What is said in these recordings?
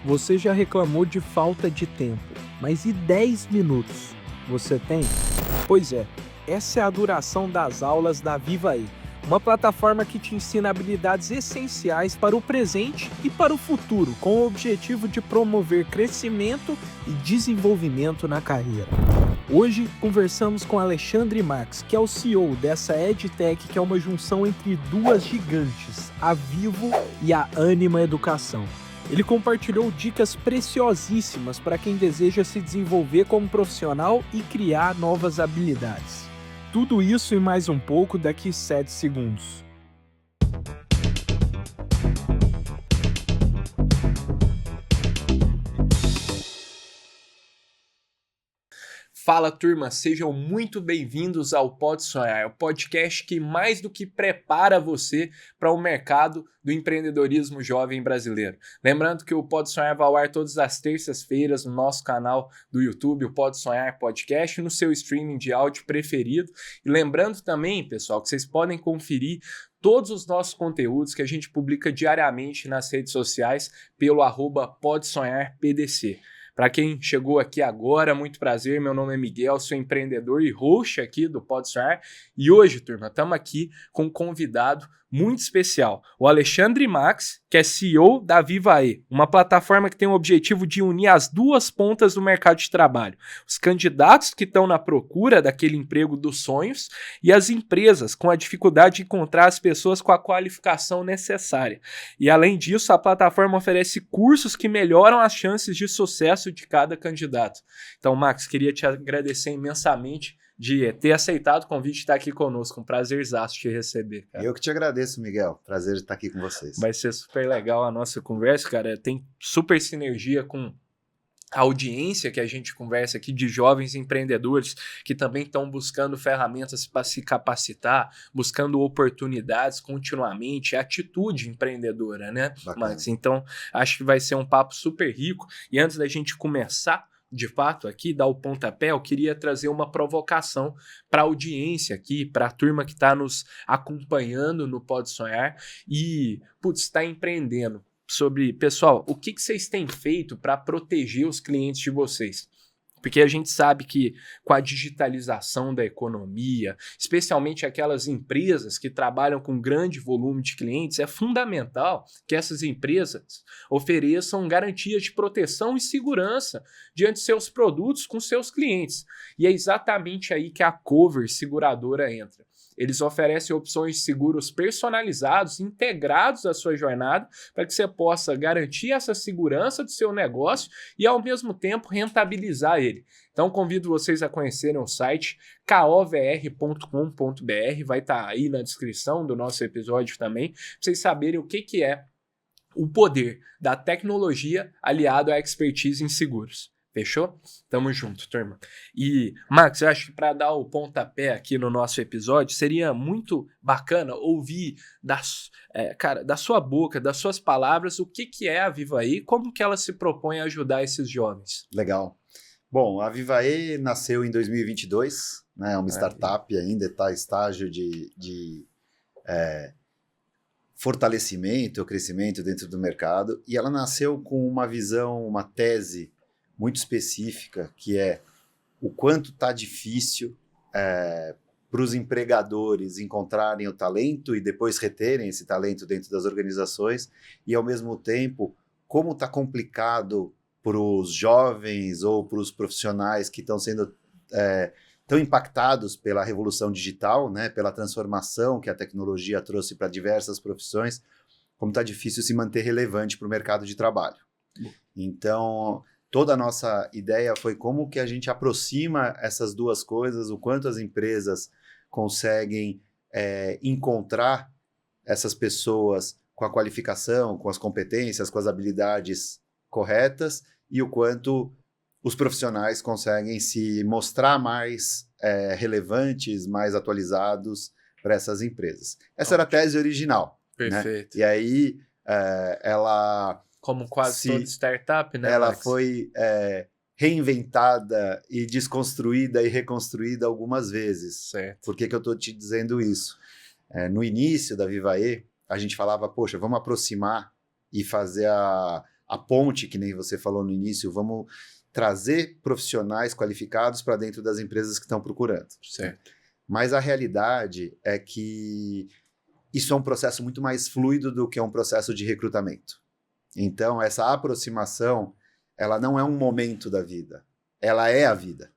Você já reclamou de falta de tempo, mas e 10 minutos? Você tem? Pois é, essa é a duração das aulas da Vivae, uma plataforma que te ensina habilidades essenciais para o presente e para o futuro, com o objetivo de promover crescimento e desenvolvimento na carreira. Hoje conversamos com Alexandre Max, que é o CEO dessa EdTech, que é uma junção entre duas gigantes, a Vivo e a Ânima Educação. Ele compartilhou dicas preciosíssimas para quem deseja se desenvolver como profissional e criar novas habilidades. Tudo isso e mais um pouco daqui 7 segundos. Fala, turma, sejam muito bem-vindos ao Pode Sonhar, o podcast que mais do que prepara você para o mercado do empreendedorismo jovem brasileiro. Lembrando que o Pode Sonhar vai ao ar todas as terças-feiras no nosso canal do YouTube, o Pode Sonhar Podcast, no seu streaming de áudio preferido. E lembrando também, pessoal, que vocês podem conferir todos os nossos conteúdos que a gente publica diariamente nas redes sociais pelo @PodeSonharPDC. Para quem chegou aqui agora, muito prazer, meu nome é Miguel, sou empreendedor e host aqui do Pode Sonhar. E hoje, turma, estamos aqui com um convidado muito especial, o Alexandre Max, que é CEO da Vivae, uma plataforma que tem o objetivo de unir as duas pontas do mercado de trabalho. Os candidatos que estão na procura daquele emprego dos sonhos e as empresas com a dificuldade de encontrar as pessoas com a qualificação necessária. E além disso, a plataforma oferece cursos que melhoram as chances de sucesso de cada candidato. Então, Max, queria te agradecer imensamente de ter aceitado o convite de estar aqui conosco. Um prazerzaço te receber, cara. Eu que te agradeço, Miguel. Prazer de estar aqui com vocês. Vai ser super legal a nossa conversa, cara. Tem super sinergia com a audiência que a gente conversa aqui de jovens empreendedores que também estão buscando ferramentas para se capacitar, buscando oportunidades continuamente, atitude empreendedora, né, Max? Então, acho que vai ser um papo super rico. E antes da gente começar, de fato, aqui, dar o pontapé, eu queria trazer uma provocação para a audiência aqui, para a turma que está nos acompanhando no Pode Sonhar e, está empreendendo. Pessoal, o que vocês têm feito para proteger os clientes de vocês? Porque a gente sabe que com a digitalização da economia, especialmente aquelas empresas que trabalham com grande volume de clientes, é fundamental que essas empresas ofereçam garantias de proteção e segurança diante de seus produtos com seus clientes. E é exatamente aí que a Cover Seguradora entra. Eles oferecem opções de seguros personalizados, integrados à sua jornada, para que você possa garantir essa segurança do seu negócio e, ao mesmo tempo, rentabilizar ele. Então, convido vocês a conhecerem o site kovr.com.br, vai estar aí na descrição do nosso episódio também, para vocês saberem o que é o poder da tecnologia aliado à expertise em seguros. Fechou? Tamo junto, turma. E, Max, eu acho que para dar o pontapé aqui no nosso episódio, seria muito bacana ouvir da sua boca, das suas palavras, o que é a Vivae e como que ela se propõe a ajudar esses jovens. Legal. Bom, a Vivae nasceu em 2022, né? É uma startup ainda, está em estágio de fortalecimento, crescimento dentro do mercado, e ela nasceu com uma visão, uma tese muito específica, que é o quanto está difícil para os empregadores encontrarem o talento e depois reterem esse talento dentro das organizações, e ao mesmo tempo, como está complicado para os jovens ou para os profissionais que estão sendo tão impactados pela revolução digital, né, pela transformação que a tecnologia trouxe para diversas profissões, como está difícil se manter relevante para o mercado de trabalho. Então, toda a nossa ideia foi como que a gente aproxima essas duas coisas, o quanto as empresas conseguem encontrar essas pessoas com a qualificação, com as competências, com as habilidades corretas, e o quanto os profissionais conseguem se mostrar mais relevantes, mais atualizados para essas empresas. Essa era a tese original. Perfeito. Né? E aí, ela... Como quase toda startup, né, ela Max? foi reinventada e desconstruída e reconstruída algumas vezes. Certo. Por que eu estou te dizendo isso? No início da Vivae, a gente falava, poxa, vamos aproximar e fazer a a ponte, que nem você falou no início, vamos trazer profissionais qualificados para dentro das empresas que estão procurando. Certo. Mas a realidade é que isso é um processo muito mais fluido do que um processo de recrutamento. Então, essa aproximação, ela não é um momento da vida, ela é a vida.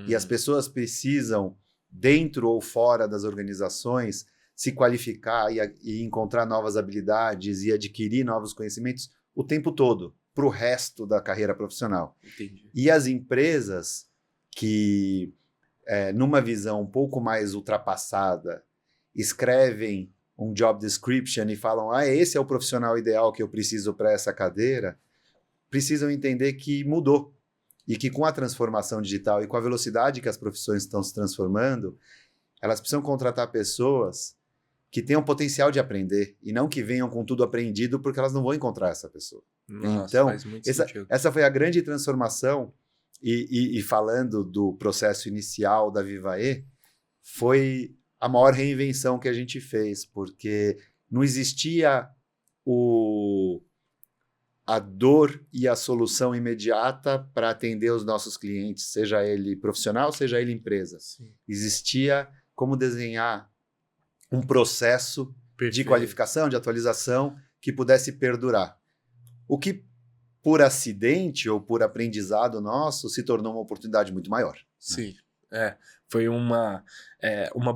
E as pessoas precisam, dentro ou fora das organizações, se qualificar e encontrar novas habilidades e adquirir novos conhecimentos o tempo todo, para o resto da carreira profissional. Entendi. E as empresas que, numa visão um pouco mais ultrapassada, escrevem um job description e falam, esse é o profissional ideal que eu preciso para essa cadeira, precisam entender que mudou. E que com a transformação digital e com a velocidade que as profissões estão se transformando, elas precisam contratar pessoas que tenham potencial de aprender e não que venham com tudo aprendido, porque elas não vão encontrar essa pessoa. Nossa, então, faz muito sentido. essa foi a grande transformação. E falando do processo inicial da Vivae, foi a maior reinvenção que a gente fez, porque não existia a dor e a solução imediata para atender os nossos clientes, seja ele profissional, seja ele empresa. Sim. Existia como desenhar um processo de qualificação, de atualização, que pudesse perdurar. O que, por acidente ou por aprendizado nosso, se tornou uma oportunidade muito maior. Sim, foi uma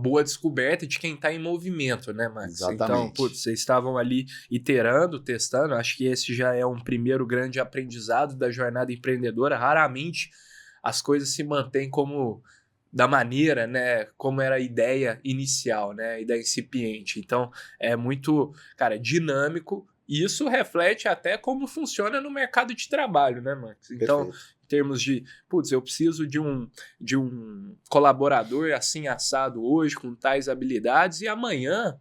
boa descoberta de quem está em movimento, né, Max? Exatamente. Então, vocês estavam ali iterando, testando, acho que esse já é um primeiro grande aprendizado da jornada empreendedora. Raramente as coisas se mantêm da maneira, né, como era a ideia inicial, né, a ideia incipiente. Então, é muito, cara, dinâmico. E isso reflete até como funciona no mercado de trabalho, né, Max? Então, Perfeito. em termos de, eu preciso de um colaborador assim assado hoje, com tais habilidades, e amanhã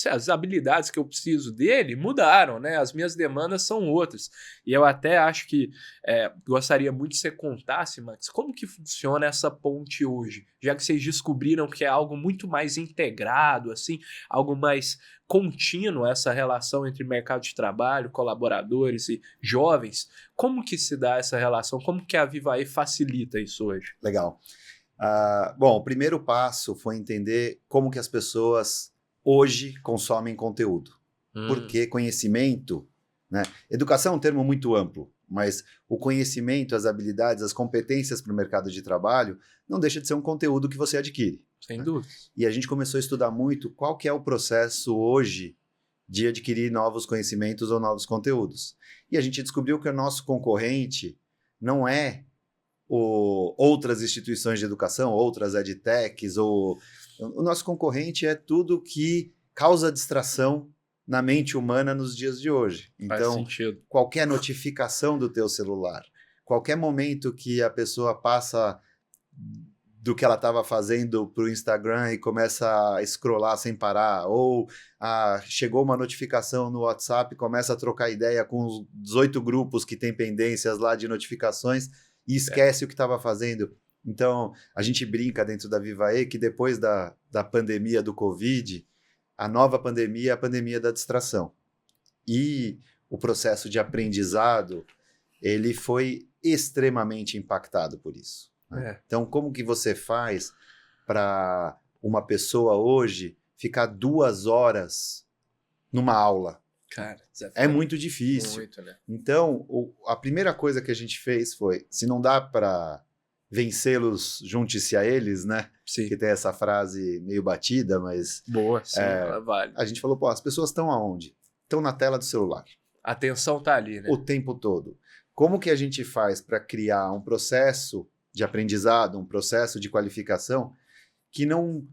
as habilidades que eu preciso dele mudaram, né? As minhas demandas são outras. E eu até acho que gostaria muito que você contasse, Max, como que funciona essa ponte hoje, já que vocês descobriram que é algo muito mais integrado, assim, algo mais contínuo, essa relação entre mercado de trabalho, colaboradores e jovens. Como que se dá essa relação? Como que a Vivae facilita isso hoje? Legal. Bom, o primeiro passo foi entender como que as pessoas hoje consomem conteúdo. Porque conhecimento, né? Educação é um termo muito amplo, mas o conhecimento, as habilidades, as competências para o mercado de trabalho não deixa de ser um conteúdo que você adquire. Sem dúvida. E a gente começou a estudar muito qual que é o processo hoje de adquirir novos conhecimentos ou novos conteúdos. E a gente descobriu que o nosso concorrente não é outras instituições de educação, outras edtechs, o nosso concorrente é tudo que causa distração na mente humana nos dias de hoje. Então, faz sentido. Qualquer notificação do teu celular, qualquer momento que a pessoa passa do que ela estava fazendo para o Instagram e começa a scrollar sem parar, ou chegou uma notificação no WhatsApp e começa a trocar ideia com os 18 grupos que tem pendências lá de notificações e esquece o que estava fazendo. Então, a gente brinca dentro da Vivae que depois da pandemia do Covid, a nova pandemia é a pandemia da distração. E o processo de aprendizado, ele foi extremamente impactado por isso. Então, como que você faz para uma pessoa hoje ficar 2 horas numa aula? Cara, é muito difícil. Muito, né? Então, a primeira coisa que a gente fez foi, se não dá para vencê-los, junte-se a eles, né? Sim. Que tem essa frase meio batida, mas... Boa, sim, ela vale. A gente falou, as pessoas estão aonde? Estão na tela do celular. A atenção tá ali, né? O tempo todo. Como que a gente faz para criar um processo de aprendizado, um processo de qualificação que não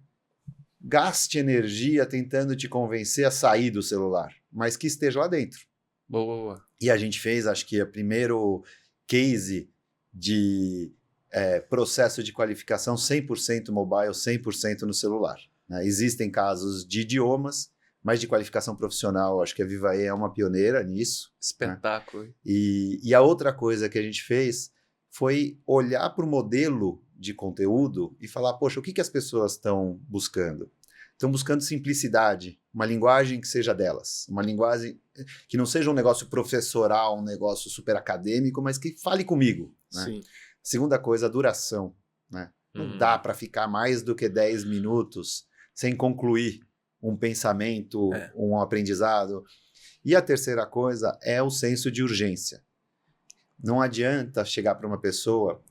gaste energia tentando te convencer a sair do celular, mas que esteja lá dentro? Boa. E a gente fez, acho que, o primeiro case de processo de qualificação 100% mobile, 100% no celular. Né? Existem casos de idiomas, mas de qualificação profissional, acho que a Vivae é uma pioneira nisso. Espetáculo. Né? E a outra coisa que a gente fez foi olhar para o modelo de conteúdo e falar, poxa, o que as pessoas estão buscando? estão buscando simplicidade, uma linguagem que seja delas, uma linguagem que não seja um negócio professoral, um negócio super acadêmico, mas que fale comigo, né? Sim. Segunda coisa, a duração, né? Não dá para ficar mais do que 10 minutos sem concluir um pensamento, um aprendizado. E a terceira coisa é o senso de urgência. Não adianta chegar para uma pessoa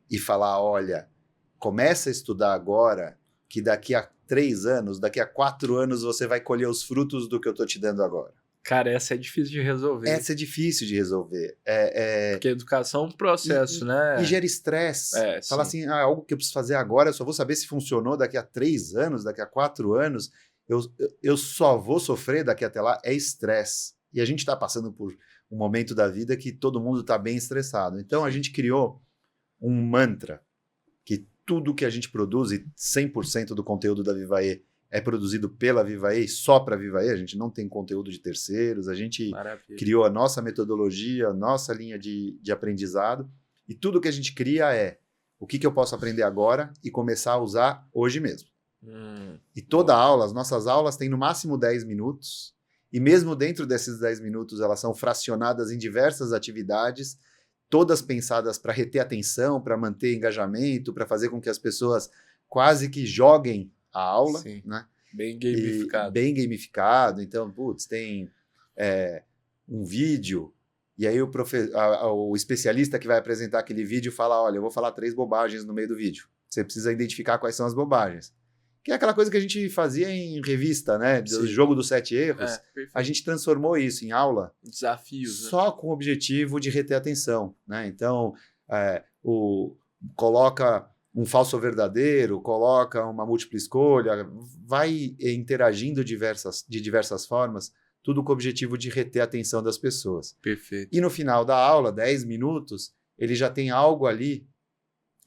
e falar, olha, começa a estudar agora, que daqui a 3 anos, daqui a 4 anos você vai colher os frutos do que eu estou te dando agora. Cara, essa é difícil de resolver. Essa é difícil de resolver. Porque a educação é um processo, né? E gera estresse. Fala assim, algo que eu preciso fazer agora, eu só vou saber se funcionou daqui a 3 anos, daqui a 4 anos, eu só vou sofrer daqui até lá, é estresse. E a gente está passando por um momento da vida que todo mundo está bem estressado. Então a gente criou um mantra, que tudo que a gente produz, e 100% do conteúdo da Vivae é produzido pela Vivae, só para a Vivae, a gente não tem conteúdo de terceiros, a gente criou a nossa metodologia, a nossa linha de aprendizado, e tudo que a gente cria é o que eu posso aprender agora e começar a usar hoje mesmo. E toda aula, as nossas aulas têm no máximo 10 minutos, e mesmo dentro desses 10 minutos elas são fracionadas em diversas atividades, todas pensadas para reter atenção, para manter engajamento, para fazer com que as pessoas quase que joguem a aula, né? Bem gamificado. Bem gamificado. Então, tem um vídeo, e aí o especialista que vai apresentar aquele vídeo fala, olha, eu vou falar 3 bobagens no meio do vídeo. Você precisa identificar quais são as bobagens. Que é aquela coisa que a gente fazia em revista, né? Do jogo dos 7 erros. A gente transformou isso em aula. Desafios. Só com o objetivo de reter atenção, né? Então, coloca um falso ou verdadeiro, coloca uma múltipla escolha, vai interagindo de diversas formas, tudo com o objetivo de reter a atenção das pessoas. Perfeito. E no final da aula, 10 minutos, ele já tem algo ali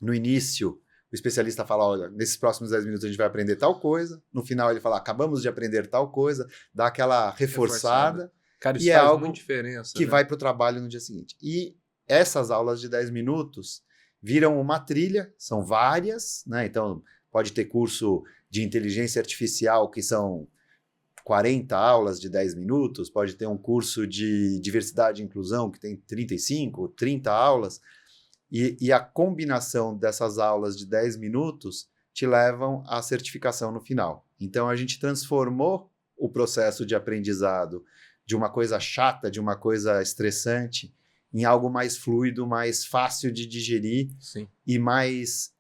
no início. O especialista fala, olha, nesses próximos 10 minutos a gente vai aprender tal coisa. No final ele fala, acabamos de aprender tal coisa, dá aquela reforçada. Cara, isso e faz é algo muita diferença, que né? vai para o trabalho no dia seguinte. E essas aulas de 10 minutos viram uma trilha, são várias, né? Então pode ter curso de inteligência artificial, que são 40 aulas de 10 minutos, pode ter um curso de diversidade e inclusão, que tem 35, 30 aulas. E a combinação dessas aulas de 10 minutos te levam à certificação no final. Então, a gente transformou o processo de aprendizado de uma coisa chata, de uma coisa estressante, em algo mais fluido, mais fácil de digerir e mais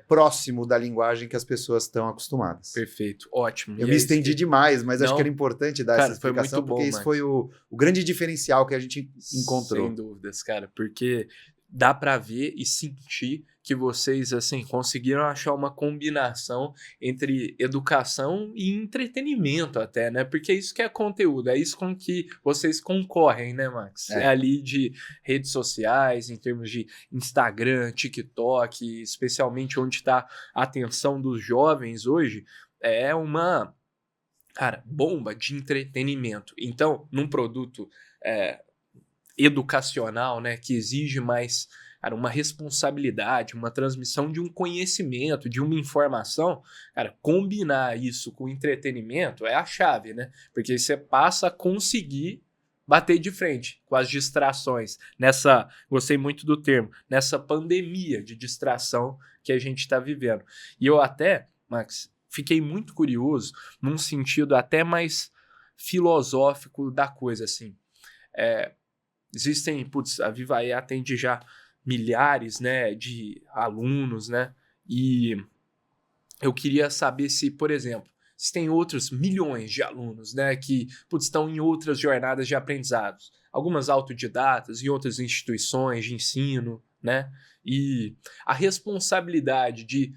próximo da linguagem que as pessoas estão acostumadas. Perfeito, ótimo. Eu me estendi demais, mas acho que era importante dar essa explicação, porque isso foi o grande diferencial que a gente encontrou. Sem dúvidas, cara, porque dá para ver e sentir que vocês, assim, conseguiram achar uma combinação entre educação e entretenimento até, né? Porque isso que é conteúdo, é isso com que vocês concorrem, né, Max? É ali de redes sociais, em termos de Instagram, TikTok, especialmente onde está a atenção dos jovens hoje, é uma, cara, bomba de entretenimento. Então, num produto educacional, né, que exige mais, cara, uma responsabilidade, uma transmissão de um conhecimento, de uma informação, cara, combinar isso com entretenimento é a chave, né? Porque você passa a conseguir bater de frente com as distrações, gostei muito do termo, nessa pandemia de distração que a gente está vivendo. E eu até, Max, fiquei muito curioso num sentido até mais filosófico da coisa, assim. Existem, a Vivae atende já milhares, né, de alunos, né, e eu queria saber se, por exemplo, se tem outros milhões de alunos, né, que estão em outras jornadas de aprendizados, algumas autodidatas em outras instituições de ensino, né, e a responsabilidade de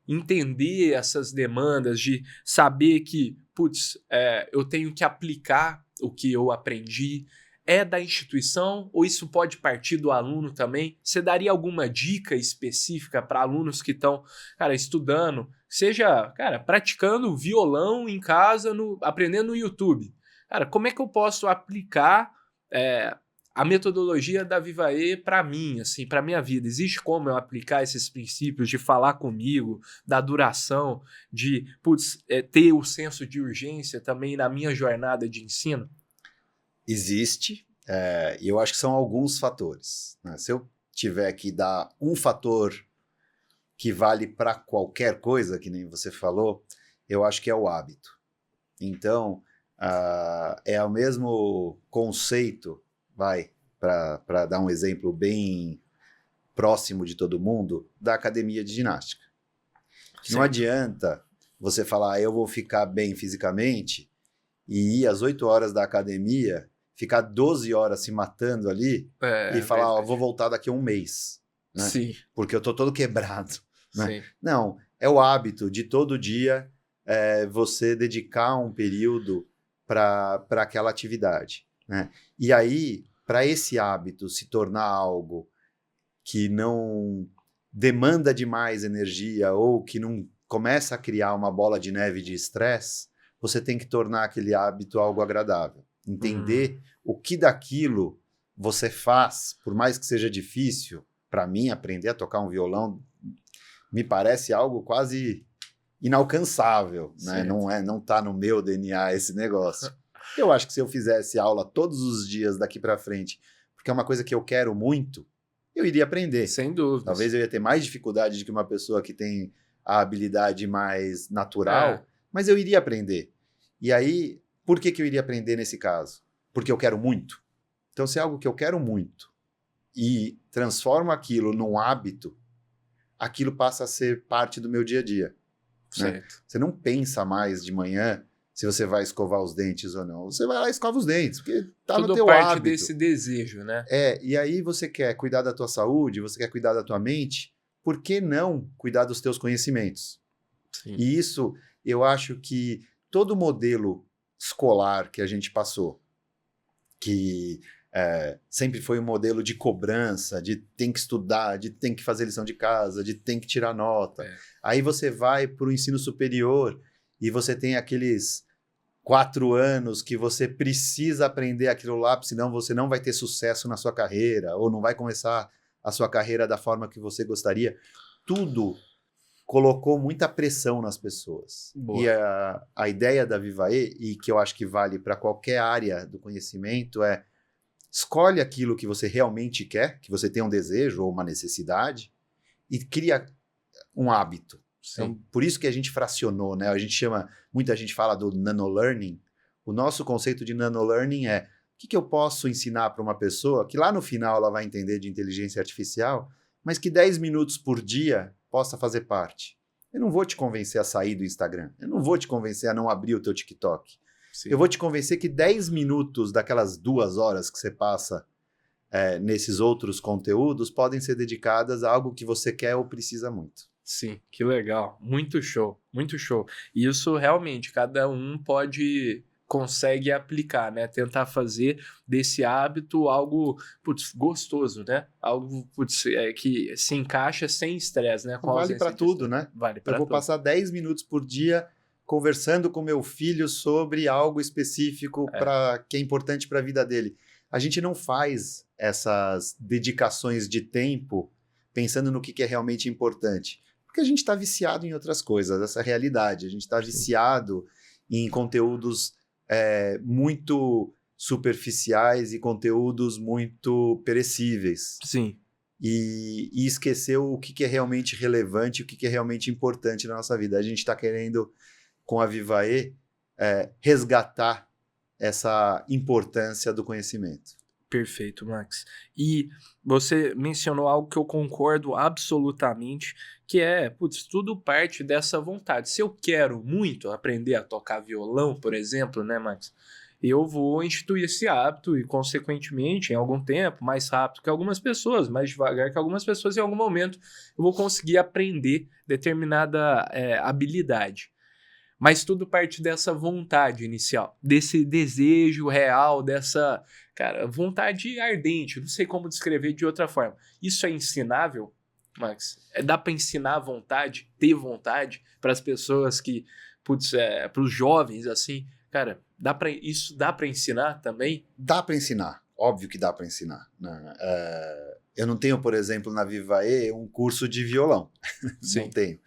entender essas demandas, de saber que, eu tenho que aplicar o que eu aprendi, é da instituição ou isso pode partir do aluno também? Você daria alguma dica específica para alunos que estão, cara, estudando, seja, cara, praticando violão em casa, aprendendo no YouTube? Cara, como é que eu posso aplicar a metodologia da Vivae para mim, assim, para minha vida, existe como eu aplicar esses princípios de falar comigo, da duração, de ter o senso de urgência também na minha jornada de ensino? Existe, e eu acho que são alguns fatores, né? Se eu tiver que dar um fator que vale para qualquer coisa, que nem você falou, eu acho que é o hábito. Então, é o mesmo conceito, para dar um exemplo bem próximo de todo mundo, da academia de ginástica. Não adianta você falar, eu vou ficar bem fisicamente, e ir às 8 horas da academia, ficar 12 horas se matando ali, e falar, vou voltar daqui a um mês. Né? Sim. Porque eu tô todo quebrado. Né? Sim. Não, é o hábito de todo dia você dedicar um período para aquela atividade. Né? E aí, para esse hábito se tornar algo que não demanda demais energia ou que não começa a criar uma bola de neve de estresse, você tem que tornar aquele hábito algo agradável. Entender o que daquilo você faz, por mais que seja difícil. Para mim, aprender a tocar um violão me parece algo quase inalcançável, né? Não tá no meu DNA esse negócio. Eu acho que se eu fizesse aula todos os dias daqui para frente, porque é uma coisa que eu quero muito, eu iria aprender. Sem dúvida. Talvez eu ia ter mais dificuldade do que uma pessoa que tem a habilidade mais natural, mas eu iria aprender. E aí, por que eu iria aprender nesse caso? Porque eu quero muito. Então, se é algo que eu quero muito e transformo aquilo num hábito, aquilo passa a ser parte do meu dia a dia. Né? Você não pensa mais de manhã se você vai escovar os dentes ou não. Você vai lá e escova os dentes, porque tá no teu hábito. Tudo parte desse desejo, né? E aí você quer cuidar da tua saúde, você quer cuidar da tua mente, por que não cuidar dos teus conhecimentos? Sim. E isso, eu acho que todo modelo escolar que a gente passou, que sempre foi um modelo de cobrança, de tem que estudar, de tem que fazer lição de casa, de tem que tirar nota. Aí você vai para o ensino superior e você tem aqueles 4 anos que você precisa aprender aquilo lá, senão você não vai ter sucesso na sua carreira, ou não vai começar a sua carreira da forma que você gostaria. Tudo colocou muita pressão nas pessoas. Boa. E a ideia da Vivae, e que eu acho que vale para qualquer área do conhecimento, é escolhe aquilo que você realmente quer, que você tem um desejo ou uma necessidade, e cria um hábito. Então, por isso que a gente fracionou, né? Muita gente fala do nanolearning. O nosso conceito de nanolearning é o que eu posso ensinar para uma pessoa que lá no final ela vai entender de inteligência artificial, mas que 10 minutos por dia possa fazer parte. Eu não vou te convencer a sair do Instagram. Eu não vou te convencer a não abrir o teu TikTok. Sim. Eu vou te convencer que 10 minutos daquelas 2 horas que você passa nesses outros conteúdos podem ser dedicadas a algo que você quer ou precisa muito. Sim, que legal. Muito show, muito show. E isso realmente, cada um consegue aplicar, né? Tentar fazer desse hábito algo, gostoso, né? Algo, que se encaixa sem estresse, né? Vale para tudo, né? Vale para tudo. Eu vou passar 10 minutos por dia conversando com meu filho sobre algo específico que é importante para a vida dele. A gente não faz essas dedicações de tempo pensando no que é realmente importante. Porque a gente está viciado em outras coisas, essa é a realidade. A gente está viciado em conteúdos muito superficiais e conteúdos muito perecíveis. Sim. E esqueceu o que é realmente relevante, o que é realmente importante na nossa vida. A gente está querendo, com a Vivae, resgatar essa importância do conhecimento. Perfeito, Max. E você mencionou algo que eu concordo absolutamente, que tudo parte dessa vontade. Se eu quero muito aprender a tocar violão, por exemplo, né, Max? Eu vou instituir esse hábito e, consequentemente, em algum tempo, mais rápido que algumas pessoas, mais devagar que algumas pessoas, em algum momento eu vou conseguir aprender determinada habilidade. Mas tudo parte dessa vontade inicial, desse desejo real, dessa, vontade ardente, não sei como descrever de outra forma. Isso é ensinável, Max? Dá para ensinar a vontade, ter vontade para as pessoas que, para os jovens, assim, isso dá para ensinar também? Dá para ensinar, Óbvio que dá para ensinar, né? Eu não tenho, por exemplo, na Vivae um curso de violão. Sim. Não tenho.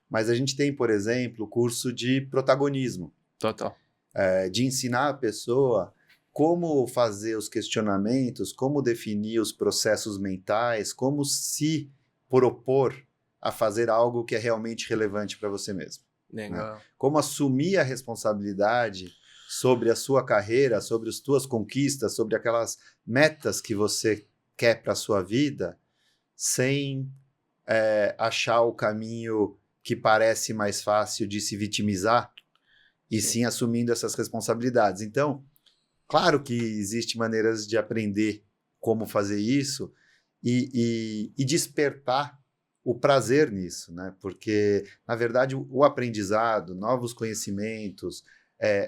Mas a gente tem, por exemplo, curso de protagonismo. Total. De ensinar a pessoa como fazer os questionamentos, como definir os processos mentais, como se propor a fazer algo que é realmente relevante para você mesmo. Legal. Né? Como assumir a responsabilidade sobre a sua carreira, sobre as suas conquistas, sobre aquelas metas que você quer para a sua vida, sem achar o caminho que parece mais fácil de se vitimizar, e sim assumindo essas responsabilidades. Então, claro que existem maneiras de aprender como fazer isso e despertar o prazer nisso, né? Porque, na verdade, o aprendizado, novos conhecimentos,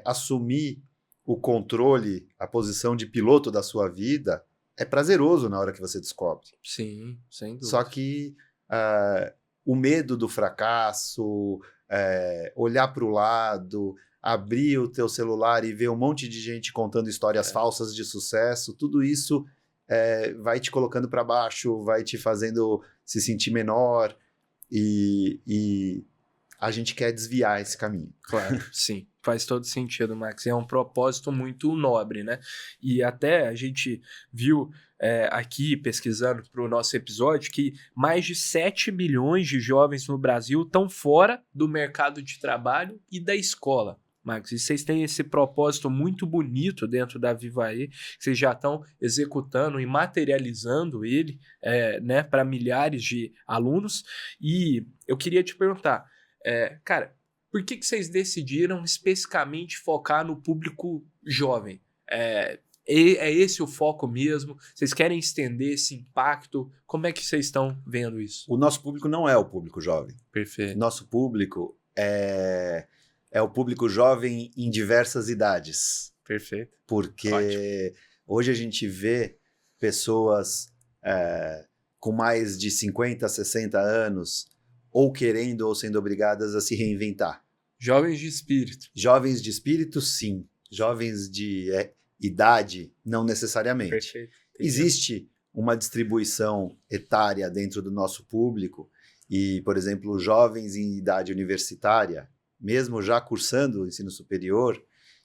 assumir o controle, a posição de piloto da sua vida, é prazeroso na hora que você descobre. Sim, sem dúvida. Só que o medo do fracasso, olhar para o lado, abrir o teu celular e ver um monte de gente contando histórias falsas de sucesso, tudo isso vai te colocando para baixo, vai te fazendo se sentir menor e a gente quer desviar esse caminho. Claro, sim. Faz todo sentido, Max. É um propósito muito nobre, né? E até a gente viu aqui, pesquisando para o nosso episódio, que mais de 7 milhões de jovens no Brasil estão fora do mercado de trabalho e da escola. Max, e vocês têm esse propósito muito bonito dentro da Vivae, que vocês já estão executando e materializando ele, né, para milhares de alunos. E eu queria te perguntar, cara, por que vocês decidiram especificamente focar no público jovem? É esse o foco mesmo? Vocês querem estender esse impacto? Como é que vocês estão vendo isso? O nosso público não é o público jovem. Perfeito. Nosso público é o público jovem em diversas idades. Perfeito. Porque Ótimo. Hoje a gente vê pessoas com mais de 50, 60 anos ou querendo ou sendo obrigadas a se reinventar. Jovens de espírito. Jovens de espírito, sim. Jovens de idade, não necessariamente. Perfeito. Entendi. Existe uma distribuição etária dentro do nosso público e, por exemplo, jovens em idade universitária, mesmo já cursando o ensino superior,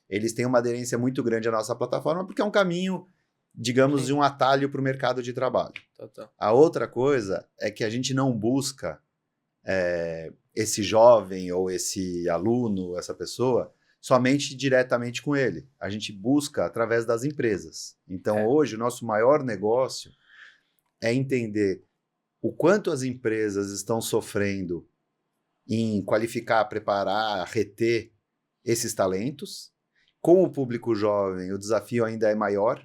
eles têm uma aderência muito grande à nossa plataforma porque é um caminho, digamos, de um atalho para o mercado de trabalho. Total. A outra coisa é que a gente não busca esse jovem ou esse aluno, essa pessoa, somente diretamente com ele. A gente busca através das empresas. Então, hoje, o nosso maior negócio é entender o quanto as empresas estão sofrendo em qualificar, preparar, reter esses talentos. Com o público jovem, o desafio ainda é maior,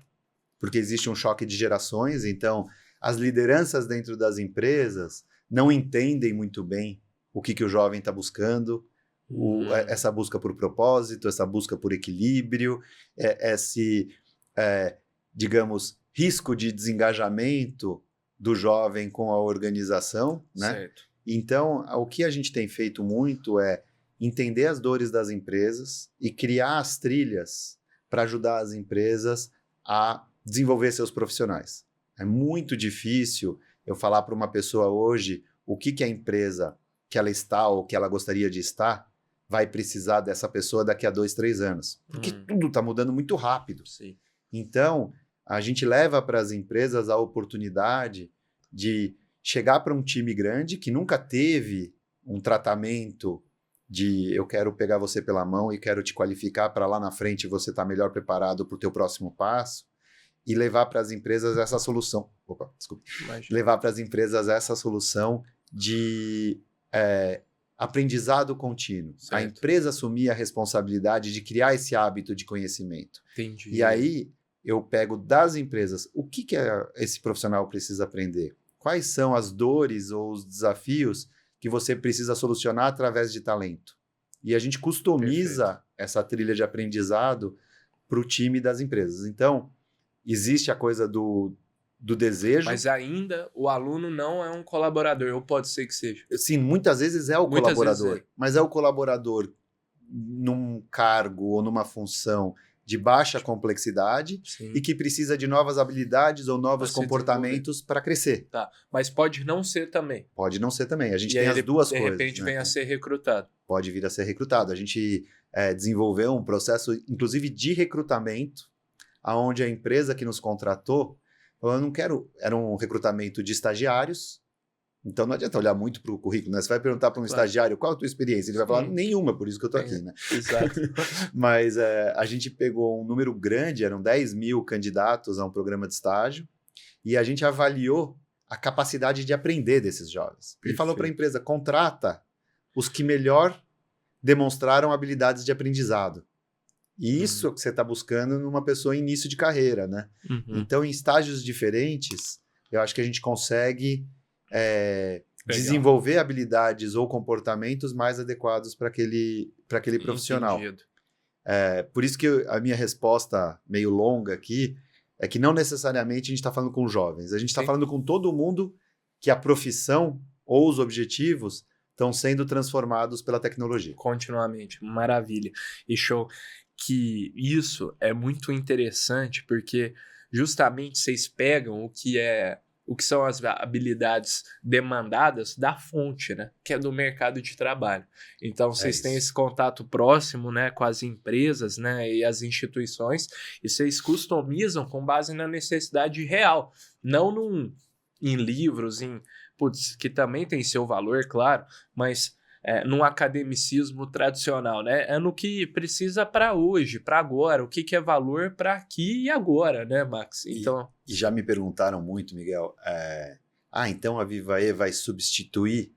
porque existe um choque de gerações. Então, as lideranças dentro das empresas não entendem muito bem o que o jovem está buscando, essa busca por propósito, essa busca por equilíbrio, esse, digamos, risco de desengajamento do jovem com a organização, né? Certo. Então, o que a gente tem feito muito é entender as dores das empresas e criar as trilhas para ajudar as empresas a desenvolver seus profissionais. É muito difícil eu falar para uma pessoa hoje o que a empresa que ela está ou que ela gostaria de estar vai precisar dessa pessoa daqui a 2, 3 anos. Porque tudo está mudando muito rápido. Sim. Então, a gente leva para as empresas a oportunidade de chegar para um time grande que nunca teve um tratamento de eu quero pegar você pela mão e quero te qualificar para lá na frente você estar melhor preparado para o teu próximo passo e levar para as empresas essa solução. Levar para as empresas essa solução de aprendizado contínuo. Certo. A empresa assumir a responsabilidade de criar esse hábito de conhecimento. Entendi. E aí eu pego das empresas o que esse profissional precisa aprender. Quais são as dores ou os desafios que você precisa solucionar através de talento. E a gente customiza essa trilha de aprendizado para o time das empresas. Então, existe a coisa do desejo. Mas ainda o aluno não é um colaborador, ou pode ser que seja. Sim, muitas vezes é o colaborador. Mas é o colaborador num cargo ou numa função de baixa complexidade Sim. e que precisa de novas habilidades ou novos Pra se comportamentos para crescer. Tá. Mas pode não ser também. Pode não ser também. A gente E tem aí as ele, duas de coisas. repente, né? vem a ser recrutado. Pode vir a ser recrutado. A gente desenvolveu um processo, inclusive, de recrutamento, onde a empresa que nos contratou falou, eu não quero... Era um recrutamento de estagiários, então não adianta olhar muito para o currículo, né? Você vai perguntar para um estagiário qual a tua experiência, ele vai falar nenhuma, por isso que eu estou aqui, né? Exato. Mas a gente pegou um número grande, eram 10 mil candidatos a um programa de estágio, e a gente avaliou a capacidade de aprender desses jovens. Ele falou para a empresa, contrata os que melhor demonstraram habilidades de aprendizado. E isso que você está buscando numa pessoa em início de carreira, né? Então, em estágios diferentes, eu acho que a gente consegue desenvolver habilidades ou comportamentos mais adequados para aquele profissional. Por isso que a minha resposta meio longa aqui é que não necessariamente a gente está falando com jovens, a gente está falando com todo mundo que a profissão ou os objetivos estão sendo transformados pela tecnologia. Continuamente, maravilha. E show que isso é muito interessante porque justamente vocês pegam o que são as habilidades demandadas da fonte, né? Que é do mercado de trabalho. Então, vocês têm esse contato próximo, né, com as empresas, né, e as instituições, e vocês customizam com base na necessidade real, não em livros, que também tem seu valor, claro, mas num academicismo tradicional, né? É no que precisa para hoje, para agora, o que é valor para aqui e agora, né, Max? Então... E já me perguntaram muito, Miguel, então a Vivae vai substituir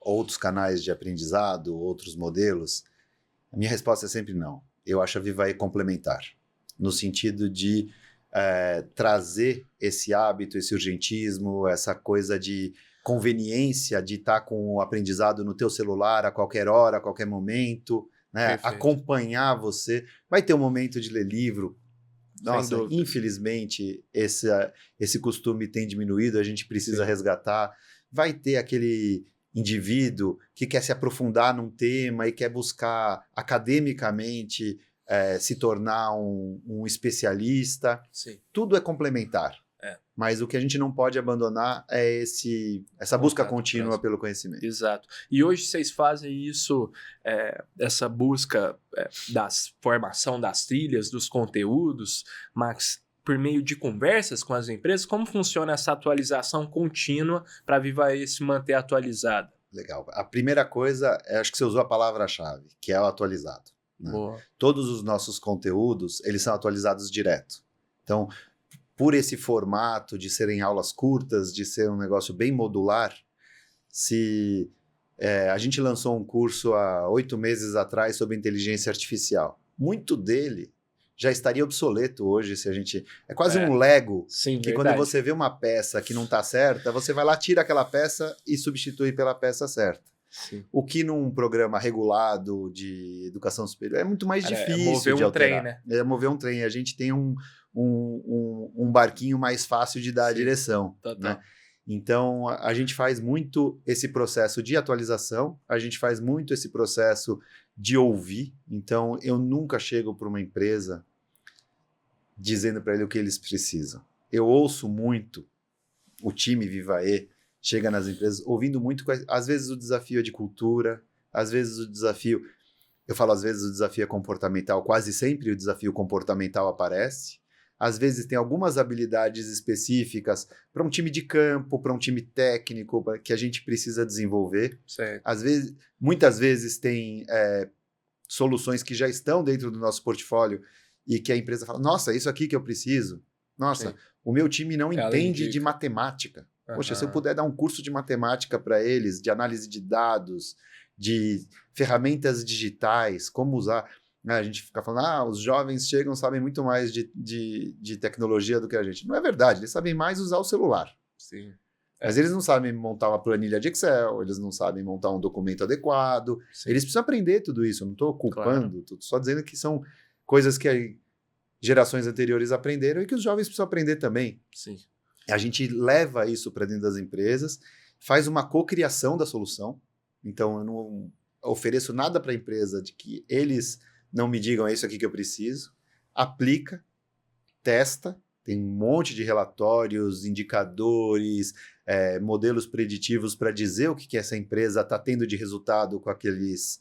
outros canais de aprendizado, outros modelos? A minha resposta é sempre não. Eu acho a Vivae complementar, no sentido de trazer esse hábito, esse urgentismo, essa coisa de conveniência de estar com o aprendizado no teu celular a qualquer hora, a qualquer momento, né? Acompanhar você. Vai ter um momento de ler livro. Nossa, infelizmente, esse costume tem diminuído, a gente precisa resgatar. Vai ter aquele indivíduo que quer se aprofundar num tema e quer buscar academicamente se tornar um especialista. Sim. Tudo é complementar. Mas o que a gente não pode abandonar é essa busca contínua pelo conhecimento. Exato. E hoje vocês fazem isso, essa busca da formação das trilhas, dos conteúdos, Max, por meio de conversas com as empresas? Como funciona essa atualização contínua para a Vivae se manter atualizada? Legal. A primeira coisa, acho que você usou a palavra-chave, que é o atualizado. Né? Todos os nossos conteúdos, eles são atualizados direto. Então, por esse formato de serem aulas curtas, de ser um negócio bem modular, a gente lançou um curso há 8 meses atrás sobre inteligência artificial. Muito dele já estaria obsoleto hoje se a gente... É quase um Lego, que quando você vê uma peça que não está certa, você vai lá, tira aquela peça e substitui pela peça certa. Sim. O que num programa regulado de educação superior é muito mais difícil mover de alterar. Trem, né? É mover um trem. A gente tem um barquinho mais fácil de dar a direção. Né? Então, a gente faz muito esse processo de atualização, a gente faz muito esse processo de ouvir. Então, eu nunca chego para uma empresa dizendo para ele o que eles precisam. Eu ouço muito o time Vivae, chega nas empresas, ouvindo muito, às vezes o desafio é de cultura, às vezes o desafio, eu falo às vezes o desafio é comportamental, quase sempre o desafio comportamental aparece, às vezes tem algumas habilidades específicas para um time de campo, para um time técnico, que a gente precisa desenvolver. Certo. Muitas vezes tem soluções que já estão dentro do nosso portfólio e que a empresa fala, nossa, isso aqui que eu preciso, nossa, o meu time não entende de matemática. Poxa, se eu puder dar um curso de matemática para eles, de análise de dados, de ferramentas digitais, como usar... A gente fica falando, os jovens chegam, sabem muito mais de tecnologia do que a gente. Não é verdade, eles sabem mais usar o celular. Sim. Mas eles não sabem montar uma planilha de Excel, eles não sabem montar um documento adequado. Sim. Eles precisam aprender tudo isso, eu não estou culpando, estou só dizendo que são coisas que gerações anteriores aprenderam e que os jovens precisam aprender também. Sim. A gente leva isso para dentro das empresas, faz uma cocriação da solução. Então, eu não ofereço nada para a empresa de que eles não me digam, é isso aqui que eu preciso. aplica, testa, tem um monte de relatórios, indicadores, modelos preditivos para dizer o que essa empresa está tendo de resultado com aqueles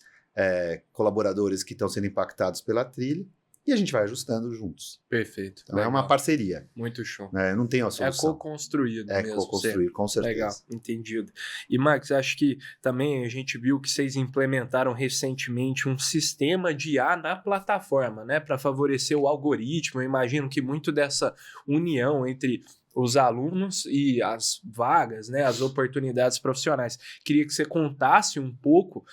colaboradores que estão sendo impactados pela trilha, e a gente vai ajustando juntos. Perfeito. Então é uma parceria. Muito show. Não tem uma solução. É co-construído mesmo. É co-construir, com certeza. Legal, entendido. E, Max, acho que também a gente viu que vocês implementaram recentemente um sistema de IA na plataforma, né? Para favorecer o algoritmo. Eu imagino que muito dessa união entre os alunos e as vagas, né? As oportunidades profissionais. Queria que você contasse um pouco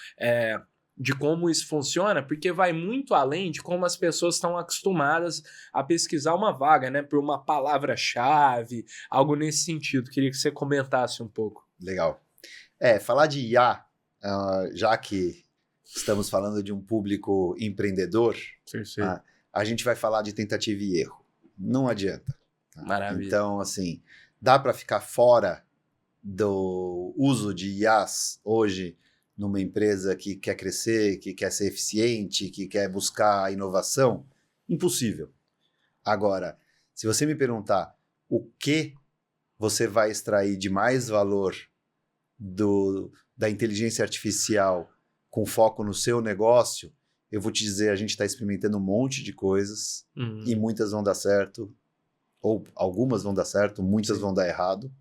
de como isso funciona, porque vai muito além de como as pessoas estão acostumadas a pesquisar uma vaga, né, por uma palavra-chave, algo nesse sentido. Queria que você comentasse um pouco. Legal. Falar de IA, já que estamos falando de um público empreendedor, a gente vai falar de tentativa e erro. Não adianta. Tá? Maravilha. Então, assim, dá para ficar fora do uso de IAs hoje numa empresa que quer crescer, que quer ser eficiente, que quer buscar a inovação? Impossível. Agora, se você me perguntar o que você vai extrair de mais valor da inteligência artificial com foco no seu negócio, eu vou te dizer, a gente está experimentando um monte de coisas e muitas vão dar certo, ou algumas vão dar certo, muitas vão dar errado,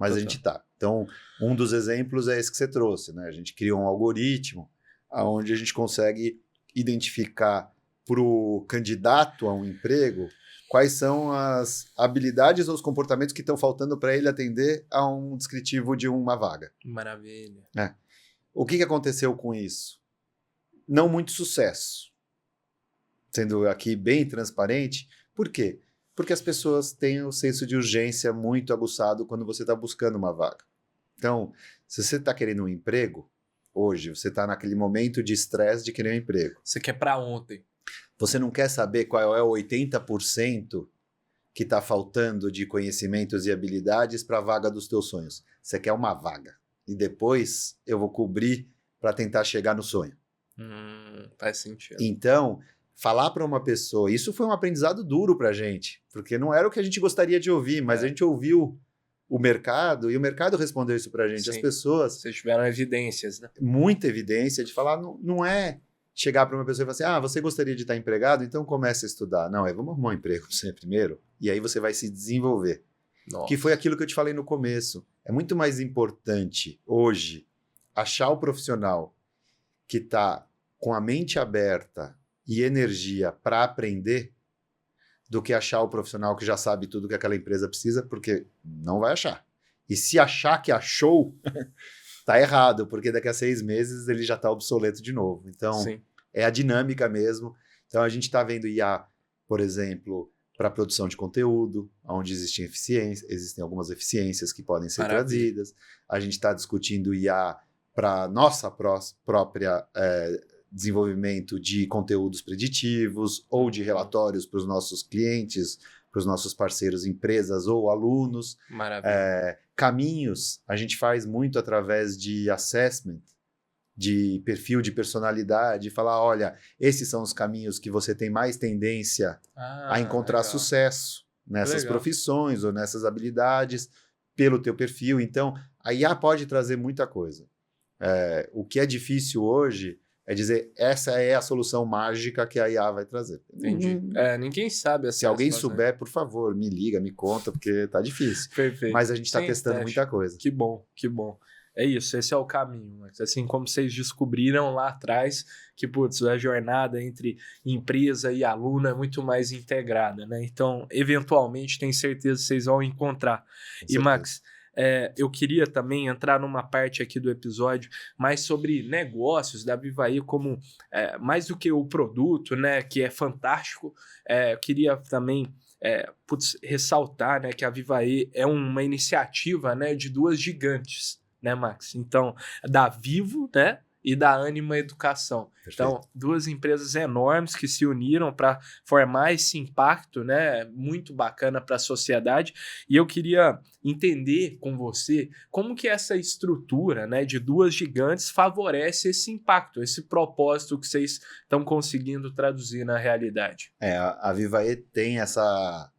mas a gente está. Então, um dos exemplos é esse que você trouxe, né? A gente criou um algoritmo onde a gente consegue identificar para o candidato a um emprego quais são as habilidades ou os comportamentos que estão faltando para ele atender a um descritivo de uma vaga. Maravilha. O que aconteceu com isso? Não muito sucesso. Sendo aqui bem transparente. Por quê? Porque as pessoas têm o senso de urgência muito aguçado quando você está buscando uma vaga. Então, se você está querendo um emprego, hoje, você está naquele momento de estresse de querer um emprego. Você quer para ontem. Você não quer saber qual é o 80% que está faltando de conhecimentos e habilidades para a vaga dos teus sonhos. Você quer uma vaga. E depois eu vou cobrir para tentar chegar no sonho. Faz sentido. Então, falar para uma pessoa... Isso foi um aprendizado duro para a gente, porque não era o que a gente gostaria de ouvir, mas a gente ouviu o mercado, e o mercado respondeu isso para a gente. Sim. As pessoas... Vocês tiveram evidências, né? Muita evidência de falar, não é chegar para uma pessoa e falar assim, você gostaria de estar empregado? Então comece a estudar. Não, vamos arrumar um emprego para você primeiro, e aí você vai se desenvolver. Nossa. Que foi aquilo que eu te falei no começo. É muito mais importante hoje achar o profissional que está com a mente aberta e energia para aprender do que achar o profissional que já sabe tudo que aquela empresa precisa, porque não vai achar. E se achar que achou, tá errado, porque daqui a 6 meses ele já está obsoleto de novo. Então, sim, é a dinâmica mesmo. Então, a gente está vendo IA, por exemplo, para produção de conteúdo, onde existem algumas eficiências que podem ser trazidas. A gente está discutindo IA para nossa própria desenvolvimento de conteúdos preditivos ou de relatórios para os nossos clientes, para os nossos parceiros, empresas ou alunos. Maravilha. Caminhos, a gente faz muito através de assessment, de perfil de personalidade, falar, olha, esses são os caminhos que você tem mais tendência a encontrar sucesso nessas profissões ou nessas habilidades pelo teu perfil. Então, a IA pode trazer muita coisa. O que é difícil hoje é dizer, essa é a solução mágica que a IA vai trazer. Entendi. Ninguém sabe. Se alguém souber, por favor, me liga, me conta, porque tá difícil. Perfeito. Mas a gente está testando muita coisa. Que bom, que bom. É isso, esse é o caminho. Mas assim como vocês descobriram lá atrás, que putz, a jornada entre empresa e aluno é muito mais integrada, né? Então, eventualmente, tenho certeza que vocês vão encontrar. E, Max, eu queria também entrar numa parte aqui do episódio mais sobre negócios da Vivae, como mais do que o produto, né, que é fantástico. Eu queria também ressaltar, né, que a Vivae é uma iniciativa, né, de duas gigantes, né, Max? Então, da Vivo, né, e da Ânima Educação. Perfeito. Então, duas empresas enormes que se uniram para formar esse impacto, né, muito bacana para a sociedade. E eu queria entender com você como que essa estrutura, né, de duas gigantes favorece esse impacto, esse propósito que vocês estão conseguindo traduzir na realidade. A Vivae tem essa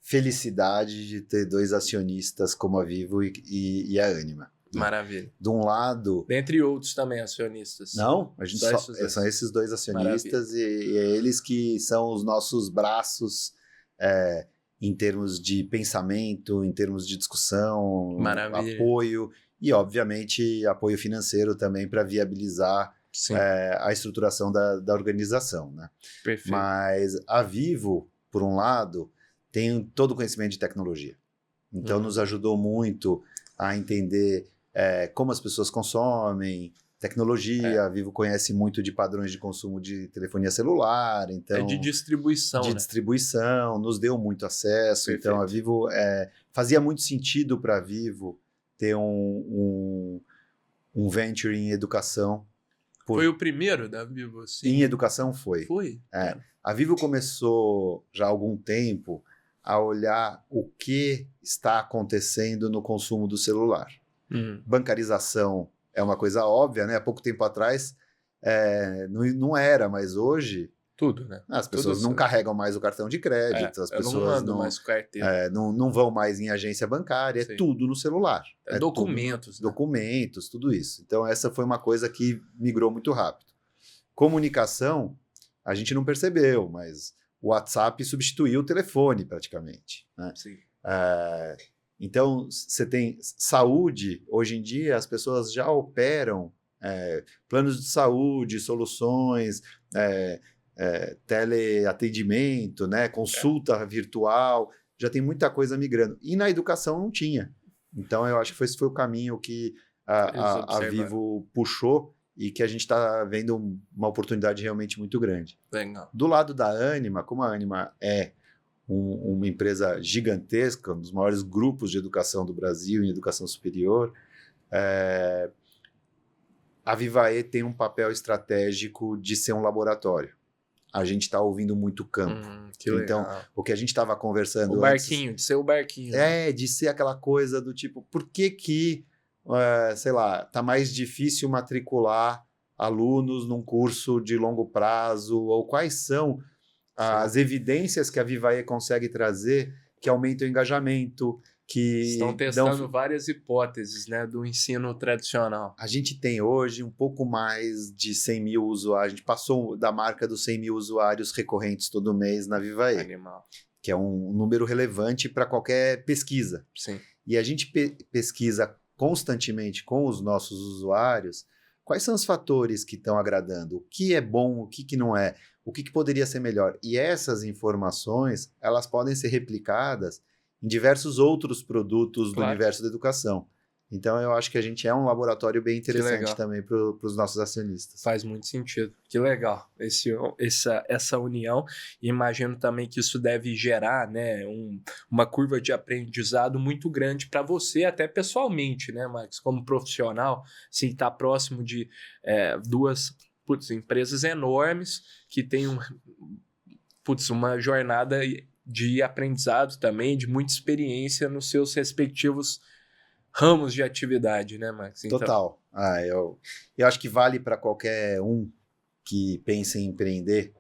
felicidade de ter dois acionistas como a Vivo e a Ânima. Maravilha. De um lado... Dentre outros também acionistas. Não, a gente são esses dois acionistas e é eles que são os nossos braços em termos de pensamento, em termos de discussão, Maravilha. Apoio e, obviamente, apoio financeiro também para viabilizar a estruturação da organização. Né? Perfeito. Mas a Vivo, por um lado, tem todo o conhecimento de tecnologia. Então, nos ajudou muito a entender como as pessoas consomem, tecnologia. A Vivo conhece muito de padrões de consumo de telefonia celular. Então, de distribuição, de distribuição, nos deu muito acesso. Perfeito. Então, a Vivo... fazia muito sentido para a Vivo ter um venture em educação. Foi o primeiro da Vivo? Sim. Em educação foi. Foi? A Vivo começou já há algum tempo a olhar o que está acontecendo no consumo do celular. Bancarização é uma coisa óbvia, né? Há pouco tempo atrás não era, mas hoje... Tudo, né? As pessoas não carregam mais o cartão de crédito, as pessoas mais carteira. não vão mais em agência bancária, Sim. É tudo no celular. Documentos. Tudo, né? Documentos, tudo isso. Então essa foi uma coisa que migrou muito rápido. Comunicação, a gente não percebeu, mas o WhatsApp substituiu o telefone praticamente. Né? Sim. Então, você tem saúde, hoje em dia as pessoas já operam planos de saúde, soluções, teleatendimento, né? Consulta virtual, já tem muita coisa migrando. E na educação não tinha. Então, eu acho que esse foi o caminho que a Vivo puxou e que a gente está vendo uma oportunidade realmente muito grande. Legal. Do lado da Ânima, como a Ânima é uma empresa gigantesca, um dos maiores grupos de educação do Brasil em educação superior, a Vivae tem um papel estratégico de ser um laboratório. A gente está ouvindo muito campo. Que legal. Então, o que a gente estava conversando o barquinho, de ser o barquinho. De ser aquela coisa do tipo, por que sei lá, tá mais difícil matricular alunos num curso de longo prazo, ou quais são as evidências que a Vivae consegue trazer que aumentam o engajamento, que estão testando várias hipóteses, né, do ensino tradicional. A gente tem hoje um pouco mais de 100 mil usuários, a gente passou da marca dos 100 mil usuários recorrentes todo mês na Vivae. Animal. Que é um número relevante para qualquer pesquisa. Sim. E a gente pesquisa constantemente com os nossos usuários quais são os fatores que estão agradando, o que é bom, o que não é, o que poderia ser melhor. E essas informações, elas podem ser replicadas em diversos outros produtos do universo da educação. Então, eu acho que a gente é um laboratório bem interessante também para os nossos acionistas. Faz muito sentido. Que legal essa união. E imagino também que isso deve gerar, né, uma curva de aprendizado muito grande para você, até pessoalmente, né, Max? Como profissional, assim, estar próximo de duas empresas enormes que têm uma jornada de aprendizado também, de muita experiência nos seus respectivos ramos de atividade, né, Max? Então... Total. Eu acho que vale para qualquer um que pense em empreender,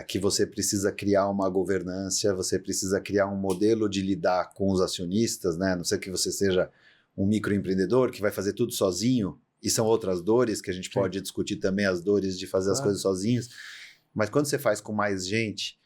que você precisa criar uma governança, você precisa criar um modelo de lidar com os acionistas, né? A não ser que você seja um microempreendedor que vai fazer tudo sozinho, e são outras dores que a gente pode discutir também, as dores de fazer as coisas sozinhos. Mas quando você faz com mais gente,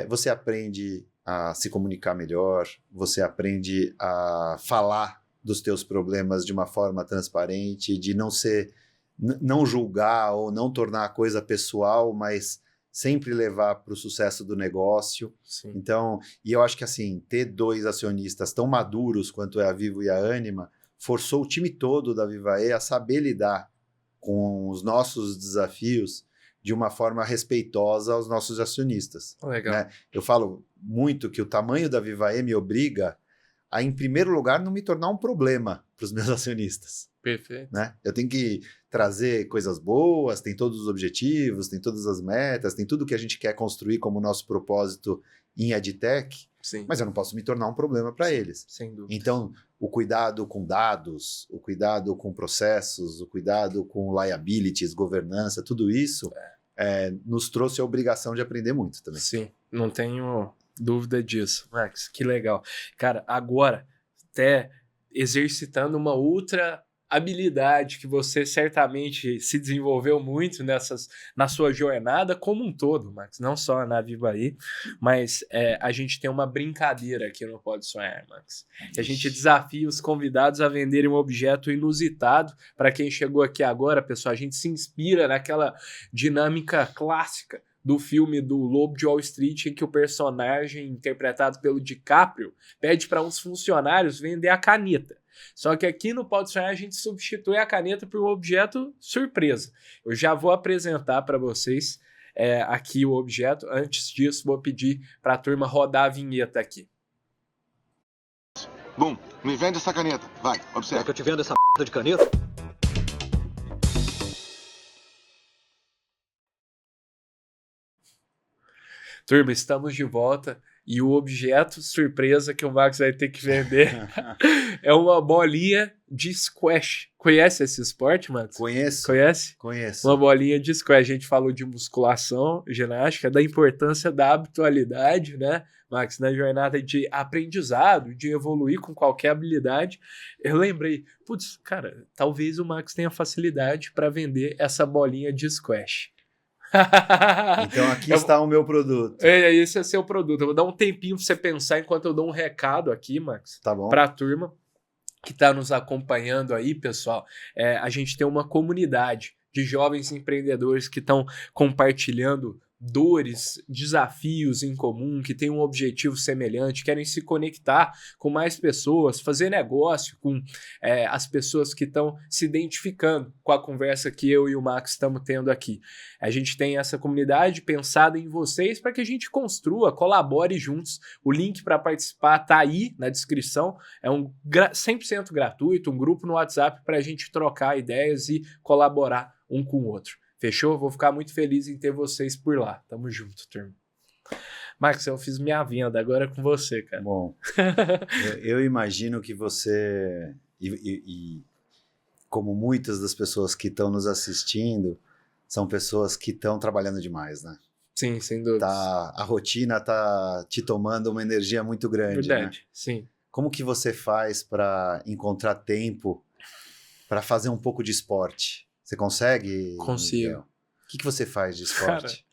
você aprende a se comunicar melhor, você aprende a falar dos teus problemas de uma forma transparente, de não julgar ou não tornar a coisa pessoal, mas sempre levar para o sucesso do negócio. Sim. Então, e eu acho que assim, ter dois acionistas tão maduros quanto é a Vivo e a Ânima, forçou o time todo da Vivae a saber lidar com os nossos desafios de uma forma respeitosa aos nossos acionistas. Legal. Né? Eu falo muito que o tamanho da Vivae me obriga a, em primeiro lugar, não me tornar um problema para os meus acionistas. Perfeito. Né? Eu tenho que trazer coisas boas, tem todos os objetivos, tem todas as metas, tem tudo que a gente quer construir como nosso propósito em EdTech, Sim. mas eu não posso me tornar um problema para eles. Sem dúvida. Então, o cuidado com dados, o cuidado com processos, o cuidado com liabilities, governança, tudo isso nos trouxe a obrigação de aprender muito também. Sim, não tenho dúvida disso, Max. Que legal. Cara, agora, até exercitando uma outra habilidade que você certamente se desenvolveu muito na sua jornada como um todo, Max. Não só na Vivaí, mas a gente tem uma brincadeira aqui no Pode Sonhar, Max. A gente desafia os convidados a venderem um objeto inusitado. Para quem chegou aqui agora, pessoal, a gente se inspira naquela dinâmica clássica do filme do Lobo de Wall Street, em que o personagem interpretado pelo DiCaprio pede para uns funcionários vender a caneta. Só que aqui no Pode Sonhar a gente substitui a caneta por um objeto surpresa. Eu já vou apresentar para vocês aqui o objeto. Antes disso, vou pedir para a turma rodar a vinheta aqui. Bom, me vende essa caneta. Vai, observa. Quer que eu te vendo essa p*** de caneta? Turma, estamos de volta e o objeto surpresa que o Max vai ter que vender é uma bolinha de squash. Conhece esse esporte, Max? Conheço. Conhece? Conheço. Uma bolinha de squash. A gente falou de musculação, ginástica, da importância da habitualidade, né, Max, na jornada de aprendizado, de evoluir com qualquer habilidade. Eu lembrei, putz, cara, talvez o Max tenha facilidade para vender essa bolinha de squash. Então aqui está o meu produto. Esse é seu produto. Eu vou dar um tempinho para você pensar enquanto eu dou um recado aqui, Max, Tá bom. para a turma que está nos acompanhando aí, pessoal. A gente tem uma comunidade de jovens empreendedores que estão compartilhando dores, desafios em comum, que têm um objetivo semelhante, querem se conectar com mais pessoas, fazer negócio com as pessoas que estão se identificando com a conversa que eu e o Max estamos tendo aqui. A gente tem essa comunidade pensada em vocês para que a gente construa, colabore juntos. O link para participar está aí na descrição. É 100% gratuito, um grupo no WhatsApp para a gente trocar ideias e colaborar um com o outro. Fechou? Vou ficar muito feliz em ter vocês por lá. Tamo junto, turma. Max, eu fiz minha venda, agora é com você, cara. Bom, eu imagino que você, e como muitas das pessoas que estão nos assistindo, são pessoas que estão trabalhando demais, né? Sim, sem dúvida. A rotina tá te tomando uma energia muito grande, Verdade, né? sim. Como que você faz para encontrar tempo para fazer um pouco de esporte? Você consegue? Consigo. Miguel? O que você faz de esporte?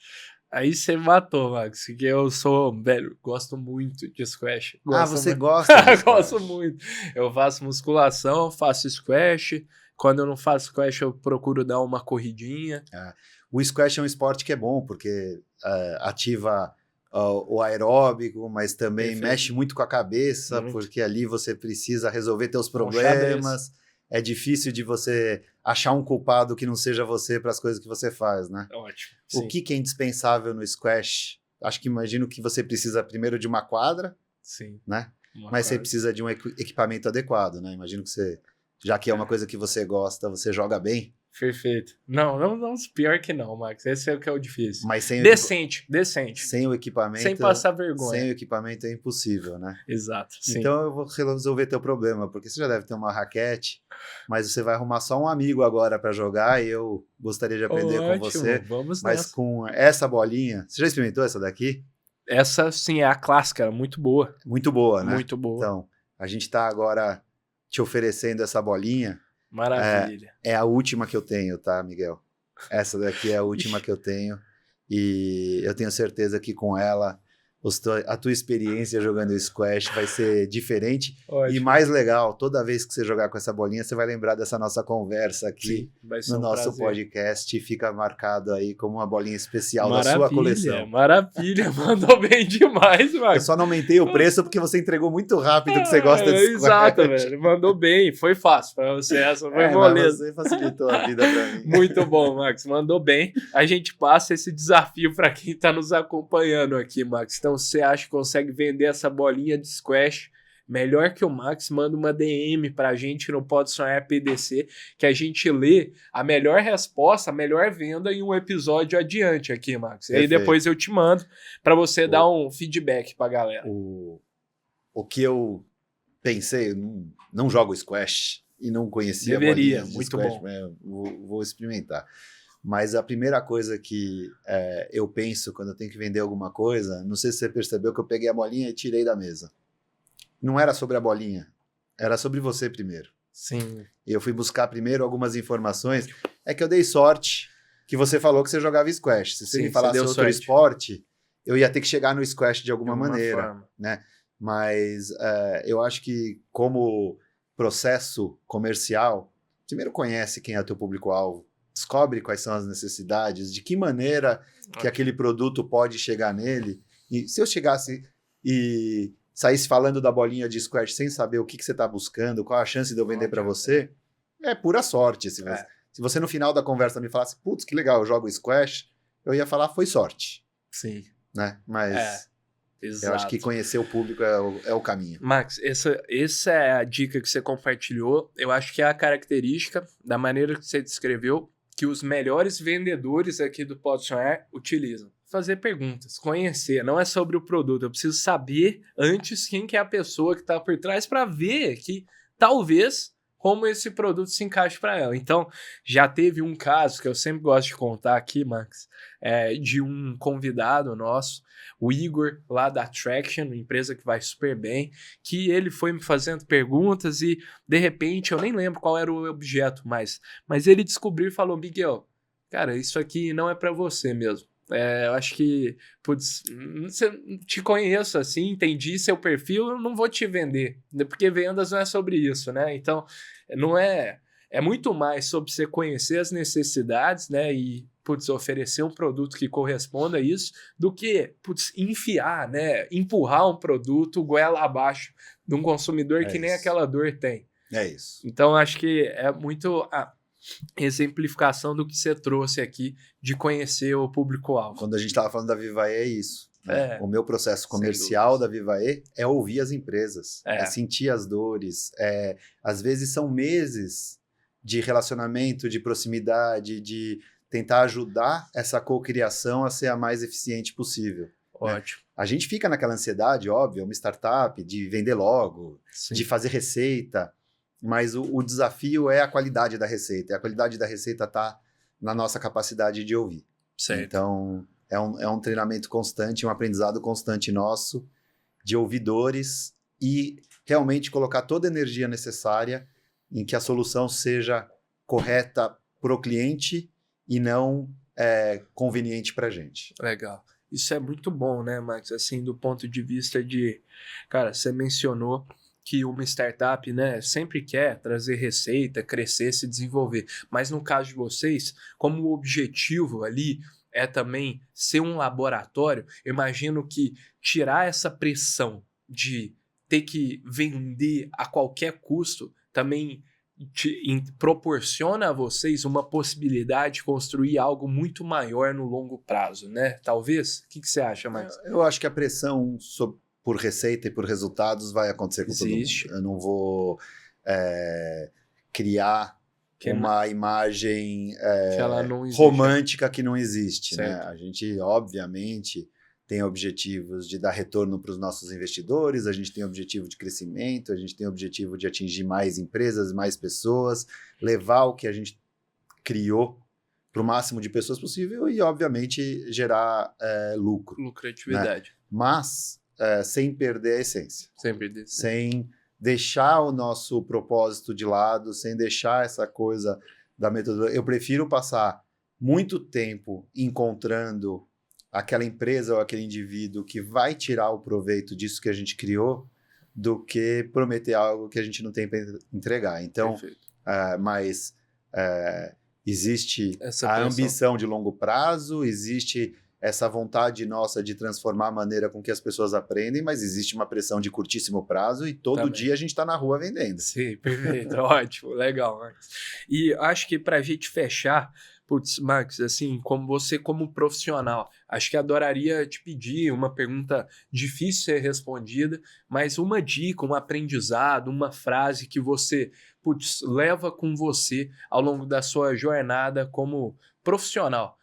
Cara, aí você matou, Max, porque eu sou, velho, gosto muito de squash. Você muito. gosta de squash? Gosto muito. Eu faço musculação, faço squash. Quando eu não faço squash, eu procuro dar uma corridinha. O squash é um esporte que é bom, porque ativa o aeróbico, mas também Perfeito. mexe muito com a cabeça, Muito. porque ali você precisa resolver teus xadrez. problemas. É difícil de você achar um culpado que não seja você para as coisas que você faz, né? Ótimo. O que é indispensável no squash? Acho que imagino que você precisa primeiro de uma quadra, Sim. né? Mas você precisa de um equipamento adequado, né? Imagino que você, já que é uma coisa que você gosta, você joga bem. Perfeito. Não, pior que não, Max. Esse é o que é o difícil. Mas sem Decente. sem o equipamento. Sem passar vergonha. Sem o equipamento é impossível, né? Exato. Sim. Então eu vou resolver teu problema, porque você já deve ter uma raquete, mas você vai arrumar só um amigo agora para jogar e eu gostaria de aprender com você. Vamos Mas nessa. com essa bolinha, você já experimentou essa daqui? Essa, sim, é a clássica, muito boa. Muito boa, né? Muito boa. Então, a gente está agora te oferecendo essa bolinha. Maravilha. É a última que eu tenho, tá, Miguel? Essa daqui é a última que eu tenho. E eu tenho certeza que com ela, a tua experiência jogando squash vai ser diferente. Ótimo. E mais legal, toda vez que você jogar com essa bolinha, você vai lembrar dessa nossa conversa aqui. Sim, vai ser no um nosso prazer. podcast e fica marcado aí como uma bolinha especial da sua coleção. Maravilha, mandou bem demais, Eu Max. só não aumentei o preço porque você entregou muito rápido que você gosta de squash. Exato, velho. Mandou bem. Foi fácil pra você. Essa foi Mas moleza. você facilitou a vida pra mim. Muito bom, Max. Mandou bem. A gente passa esse desafio para quem tá nos acompanhando aqui, Max. Então, se você acha que consegue vender essa bolinha de squash melhor que o Max, manda uma DM pra gente no Pode Sonhar PDC, que a gente lê a melhor resposta, a melhor venda em um episódio adiante aqui, Max. E aí Perfeito. depois eu te mando pra você dar um feedback pra galera. O que eu pensei, eu não jogo Squash e não conhecia Deveria, bolinhas de muito Squash, bom. mas vou experimentar. Mas a primeira coisa que eu penso quando eu tenho que vender alguma coisa, não sei se você percebeu que eu peguei a bolinha e tirei da mesa. Não era sobre a bolinha, era sobre você primeiro. Sim. E eu fui buscar primeiro algumas informações. É que eu dei sorte que você falou que você jogava Squash. Se você Sim, me você falasse deu outro sorte. esporte, eu ia ter que chegar no Squash de alguma maneira. Forma. Né? Mas eu acho que como processo comercial, primeiro conhece quem é o teu público-alvo, descobre quais são as necessidades, de que maneira que aquele produto pode chegar nele. E se eu chegasse e saísse falando da bolinha de Squash sem saber o que você está buscando, qual a chance de eu vender para você, é pura sorte. Se você no final da conversa me falasse, putz, que legal, eu jogo Squash, eu ia falar, foi sorte. Sim. Né? Mas... Exato. Eu acho que conhecer o público é o caminho. Max, essa é a dica que você compartilhou. Eu acho que é a característica da maneira que você descreveu que os melhores vendedores aqui do Pode Sonhar utilizam. Fazer perguntas, conhecer. Não é sobre o produto. Eu preciso saber antes quem que é a pessoa que está por trás para ver que talvez como esse produto se encaixe para ela. Então, já teve um caso que eu sempre gosto de contar aqui, Max, de um convidado nosso, o Igor, lá da Traction, empresa que vai super bem, que ele foi me fazendo perguntas e, de repente, eu nem lembro qual era o objeto mais, mas ele descobriu e falou, Miguel, cara, isso aqui não é para você mesmo. Eu acho que, putz, te conheço assim, entendi seu perfil, eu não vou te vender, porque vendas não é sobre isso, né? Então, não é muito mais sobre você conhecer as necessidades, né? E, putz, oferecer um produto que corresponda a isso, do que, putz, enfiar, né? Empurrar um produto goela abaixo de um consumidor que nem aquela dor tem. É isso. Então, acho que é muito... exemplificação do que você trouxe aqui de conhecer o público-alvo. Quando a gente estava falando da Vivae, é isso. Né? O meu processo comercial da Vivae é ouvir as empresas, é sentir as dores. Às vezes são meses de relacionamento, de proximidade, de tentar ajudar essa cocriação a ser a mais eficiente possível. Ótimo. Né? A gente fica naquela ansiedade, óbvio, uma startup, de vender logo, Sim. de fazer receita. Mas o desafio é a qualidade da receita. E a qualidade da receita está na nossa capacidade de ouvir. Certo. Então, é um treinamento constante, um aprendizado constante nosso de ouvidores e realmente colocar toda a energia necessária em que a solução seja correta para o cliente e não conveniente para a gente. Legal. Isso é muito bom, né, Max? Assim, do ponto de vista de... Cara, você mencionou que uma startup, né, sempre quer trazer receita, crescer, se desenvolver. Mas no caso de vocês, como o objetivo ali é também ser um laboratório, eu imagino que tirar essa pressão de ter que vender a qualquer custo também proporciona a vocês uma possibilidade de construir algo muito maior no longo prazo, né? Talvez? O que você acha, Max? Eu acho que a pressão por receita e por resultados vai acontecer com todo mundo. Eu não vou criar uma imagem romântica que não existe. Né? A gente, obviamente, tem objetivos de dar retorno para os nossos investidores, a gente tem objetivo de crescimento, a gente tem objetivo de atingir mais empresas, mais pessoas, levar o que a gente criou para o máximo de pessoas possível e, obviamente, gerar lucro. Lucratividade. Né? Mas... sem perder a essência. Sem deixar o nosso propósito de lado, sem deixar essa coisa da metodologia. Eu prefiro passar muito tempo encontrando aquela empresa ou aquele indivíduo que vai tirar o proveito disso que a gente criou do que prometer algo que a gente não tem para entregar. Então, mas existe a ambição de longo prazo, existe essa vontade nossa de transformar a maneira com que as pessoas aprendem, mas existe uma pressão de curtíssimo prazo e todo dia a gente está na rua vendendo. Sim, perfeito, ótimo, legal. E acho que para a gente fechar, Putz, Max, assim, como você como profissional, acho que adoraria te pedir uma pergunta difícil de ser respondida, mas uma dica, um aprendizado, uma frase que você, putz, leva com você ao longo da sua jornada como profissional,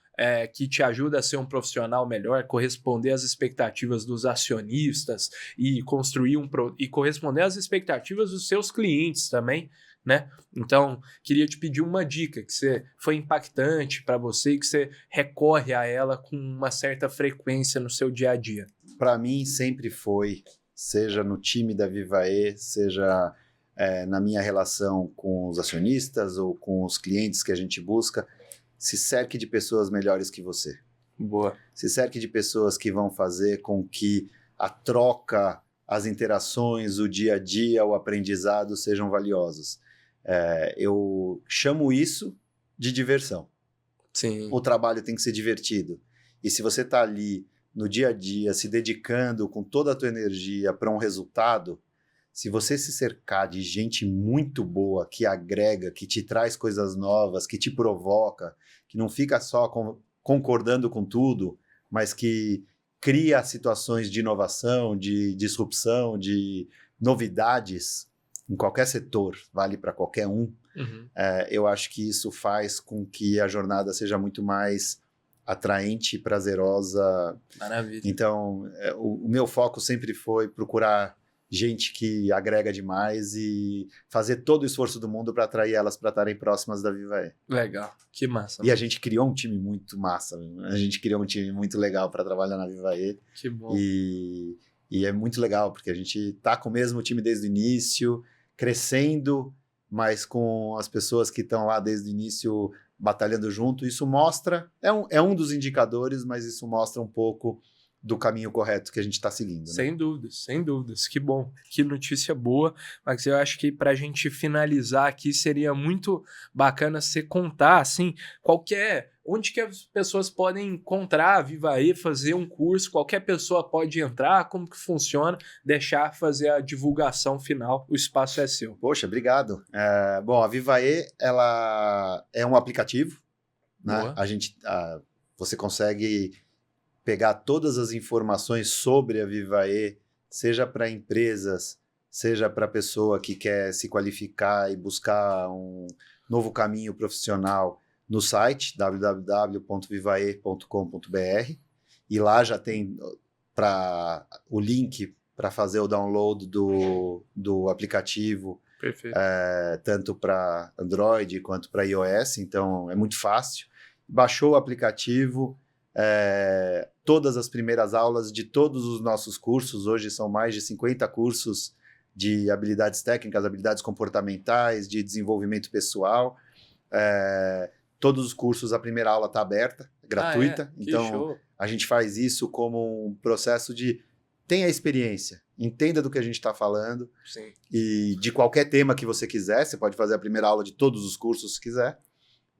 que te ajuda a ser um profissional melhor, corresponder às expectativas dos acionistas e construir e corresponder às expectativas dos seus clientes também, né? Então, queria te pedir uma dica que foi impactante para você e que você recorre a ela com uma certa frequência no seu dia a dia. Para mim, sempre foi, seja no time da Vivae, seja na minha relação com os acionistas ou com os clientes que a gente busca, se cerque de pessoas melhores que você. Boa. Se cerque de pessoas que vão fazer com que a troca, as interações, o dia a dia, o aprendizado sejam valiosos. Eu chamo isso de diversão. Sim. O trabalho tem que ser divertido. E se você está ali no dia a dia, se dedicando com toda a tua energia para um resultado, se você se cercar de gente muito boa, que agrega, que te traz coisas novas, que te provoca, que não fica só concordando com tudo, mas que cria situações de inovação, de disrupção, de novidades, em qualquer setor, vale para qualquer um, eu acho que isso faz com que a jornada seja muito mais atraente e prazerosa. Maravilha. Então, o meu foco sempre foi procurar gente que agrega demais e fazer todo o esforço do mundo para atrair elas para estarem próximas da Vivae. Legal, que massa. E a gente criou um time muito massa, a gente criou um time muito legal para trabalhar na Vivae. Que bom. E é muito legal, porque a gente tá com o mesmo time desde o início, crescendo, mas com as pessoas que estão lá desde o início batalhando junto. Isso mostra, é um dos indicadores, mas isso mostra um pouco do caminho correto que a gente está seguindo. Né? Sem dúvidas, que bom, que notícia boa, mas eu acho que para a gente finalizar aqui seria muito bacana você contar, assim, onde que as pessoas podem encontrar a Vivae, fazer um curso, qualquer pessoa pode entrar, como que funciona, fazer a divulgação final, o espaço é seu. Poxa, obrigado. Bom, a Vivae, ela é um aplicativo, né? Você consegue pegar todas as informações sobre a Vivae, seja para empresas, seja para a pessoa que quer se qualificar e buscar um novo caminho profissional no site www.vivae.com.br, e lá já tem o link para fazer o download do aplicativo, Perfeito. Tanto para Android quanto para iOS, então é muito fácil. Baixou o aplicativo, todas as primeiras aulas de todos os nossos cursos, hoje são mais de 50 cursos de habilidades técnicas, habilidades comportamentais, de desenvolvimento pessoal. Todos os cursos, a primeira aula está aberta, gratuita. Então, show. A gente faz isso como um processo de tenha experiência, entenda do que a gente está falando. Sim. E de qualquer tema que você quiser, você pode fazer a primeira aula de todos os cursos se quiser.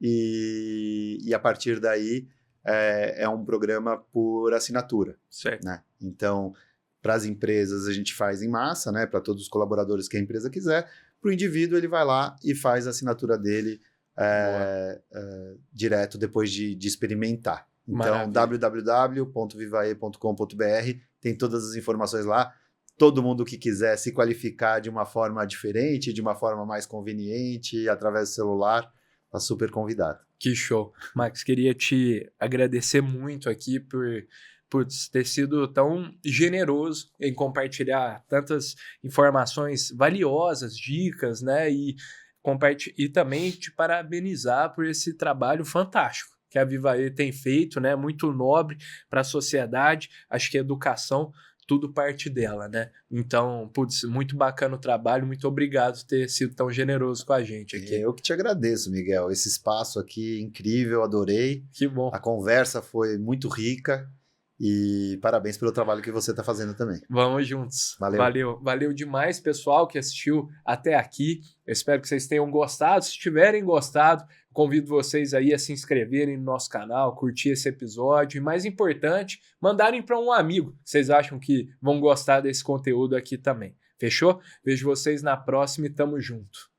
E a partir daí, é um programa por assinatura. Certo. Né? Então, para as empresas, a gente faz em massa, né? Para todos os colaboradores que a empresa quiser. Para o indivíduo, ele vai lá e faz a assinatura dele direto depois de experimentar. Então, www.vivae.com.br, tem todas as informações lá. Todo mundo que quiser se qualificar de uma forma diferente, de uma forma mais conveniente, através do celular, está super convidado. Que show. Max, queria te agradecer muito aqui por ter sido tão generoso em compartilhar tantas informações valiosas, dicas, né? E também te parabenizar por esse trabalho fantástico que a Vivae tem feito, né? Muito nobre para a sociedade. Acho que a educação, tudo parte dela, né? Então, muito bacana o trabalho, muito obrigado por ter sido tão generoso com a gente aqui. Eu que te agradeço, Miguel. Esse espaço aqui incrível, adorei. Que bom. A conversa foi muito rica e parabéns pelo trabalho que você está fazendo também. Vamos juntos. Valeu. Valeu demais, pessoal, que assistiu até aqui. Eu espero que vocês tenham gostado. Se tiverem gostado, convido vocês aí a se inscreverem no nosso canal, curtir esse episódio e, mais importante, mandarem para um amigo que vocês acham que vão gostar desse conteúdo aqui também. Fechou? Vejo vocês na próxima e tamo junto.